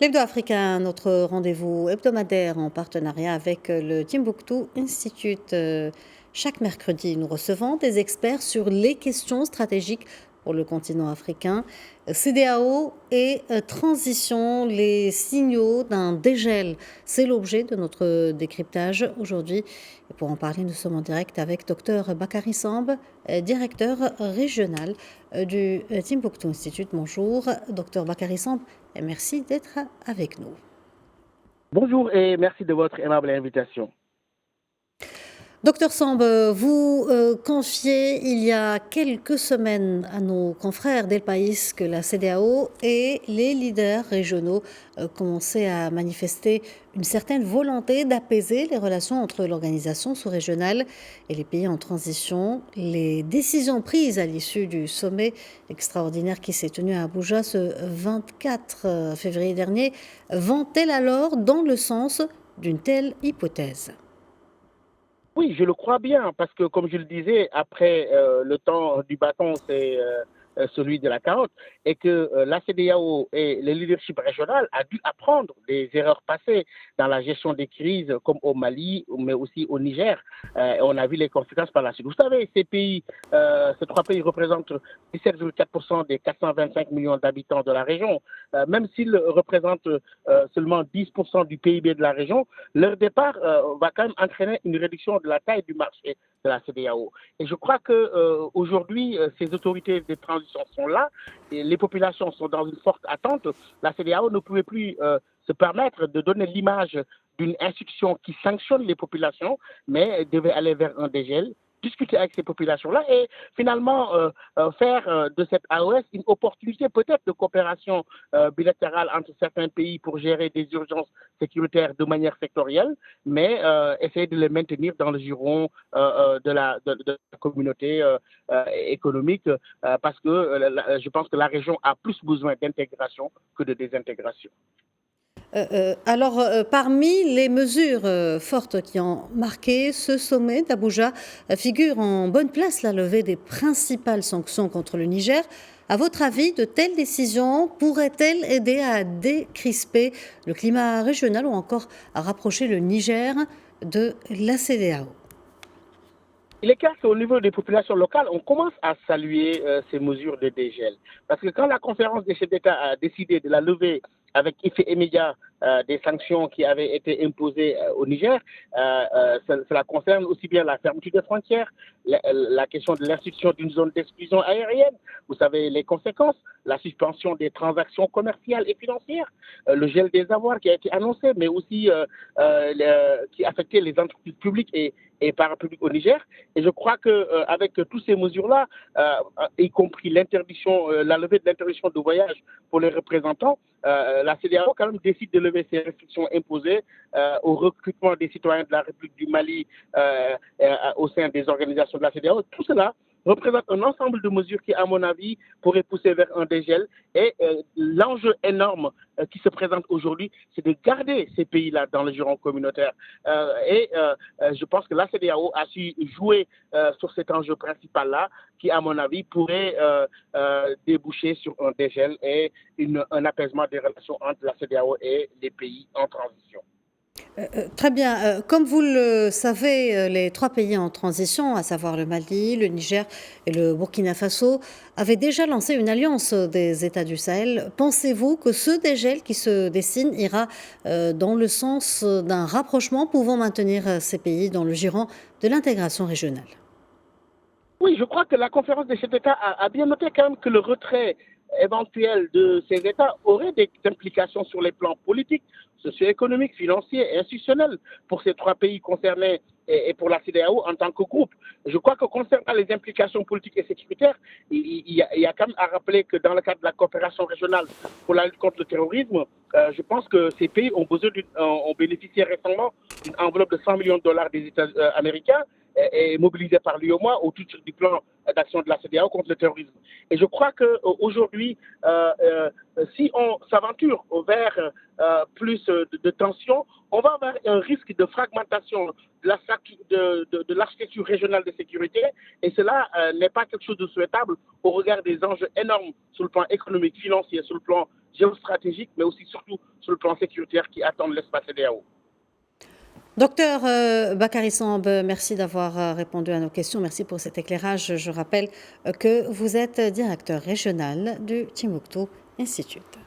L'Hebdo africain, notre rendez-vous hebdomadaire en partenariat avec le Timbuktu Institute. Chaque mercredi, nous recevons des experts sur les questions stratégiques pour le continent africain. CEDEAO et transition, les signaux d'un dégel. C'est l'objet de notre décryptage aujourd'hui. Et pour en parler, nous sommes en direct avec Dr Bakary Samb, directeur régional du Timbuktu Institute. Bonjour, Dr Bakary Samb, et merci d'être avec nous. Bonjour et merci de votre aimable invitation. Docteur Samb, vous confiez il y a quelques semaines à nos confrères d'El País que la CEDEAO et les leaders régionaux commençaient à manifester une certaine volonté d'apaiser les relations entre l'organisation sous-régionale et les pays en transition. Les décisions prises à l'issue du sommet extraordinaire qui s'est tenu à Abuja ce 24 février dernier vont-elles alors dans le sens d'une telle hypothèse ? Oui, je le crois bien, parce que comme je le disais, après le temps du bâton, c'est celui de la carotte, et que la CEDEAO et le leadership régional a dû apprendre des erreurs passées dans la gestion des crises, comme au Mali, mais aussi au Niger. Et on a vu les conséquences par la suite. Vous savez, ces trois pays représentent 17,4% des 425 millions d'habitants de la région. Même s'ils représentent seulement 10% du PIB de la région, leur départ va quand même entraîner une réduction de la taille du marché de la CEDEAO. Et je crois qu'aujourd'hui, ces autorités de transition sont là, et les populations sont dans une forte attente. La CEDEAO ne pouvait plus se permettre de donner l'image d'une institution qui sanctionne les populations, mais devait aller vers un dégel, discuter avec ces populations-là et finalement faire de cette AOS une opportunité peut-être de coopération bilatérale entre certains pays pour gérer des urgences sécuritaires de manière sectorielle, mais essayer de les maintenir dans le giron de la communauté économique parce que je pense que la région a plus besoin d'intégration que de désintégration. Alors, parmi les mesures fortes qui ont marqué ce sommet d'Abuja, figure en bonne place la levée des principales sanctions contre le Niger. À votre avis, de telles décisions pourraient-elles aider à décrisper le climat régional ou encore à rapprocher le Niger de la CEDEAO ? Il est clair qu'au niveau des populations locales, on commence à saluer ces mesures de dégel. Parce que quand la conférence des chefs d'État a décidé de la lever avec effet immédiat des sanctions qui avaient été imposées au Niger, cela concerne aussi bien la fermeture des frontières, la question de l'institution d'une zone d'exclusion aérienne, vous savez les conséquences, la suspension des transactions commerciales et financières, le gel des avoirs qui a été annoncé, mais aussi qui affectait les entreprises publiques et parapubliques au Niger. Et je crois qu'avec toutes ces mesures-là, y compris l'interdiction, la levée de l'interdiction de voyage pour les représentants, la CEDEAO quand même décide de lever ces restrictions imposées au recrutement des citoyens de la République du Mali au sein des organisations de la CEDEAO. Tout cela représente un ensemble de mesures qui, à mon avis, pourraient pousser vers un dégel. Et l'enjeu énorme qui se présente aujourd'hui, c'est de garder ces pays-là dans le giron communautaire. Je pense que la CEDEAO a su jouer sur cet enjeu principal-là, qui, à mon avis, pourrait déboucher sur un dégel et un apaisement des relations entre la CEDEAO et les pays en transition. Très bien. Comme vous le savez, les trois pays en transition, à savoir le Mali, le Niger et le Burkina Faso, avaient déjà lancé une alliance des États du Sahel. Pensez-vous que ce dégel qui se dessine ira dans le sens d'un rapprochement pouvant maintenir ces pays dans le giron de l'intégration régionale ? Oui, je crois que la conférence des chefs d'État a bien noté quand même que le retrait éventuel de ces États aurait des implications sur les plans politiques, socio-économiques, financiers et institutionnels pour ces trois pays concernés et pour la CEDEAO en tant que groupe. Je crois que concernant les implications politiques et sécuritaires, il y a quand même à rappeler que dans le cadre de la coopération régionale pour la lutte contre le terrorisme, je pense que ces pays ont bénéficié récemment d'une enveloppe de 100 millions de dollars des États américains est mobilisé par l'UOMA au titre du plan d'action de la CEDEAO contre le terrorisme. Et je crois qu'aujourd'hui, si on s'aventure vers plus de tensions, on va avoir un risque de fragmentation de l'architecture régionale de sécurité et cela n'est pas quelque chose de souhaitable au regard des enjeux énormes sur le plan économique, financier, sur le plan géostratégiques, mais aussi surtout sur le plan sécuritaire qui attendent l'espace CEDEAO. Docteur Bakary Samb, merci d'avoir répondu à nos questions. Merci pour cet éclairage. Je rappelle que vous êtes directeur régional du Timbuktu Institute.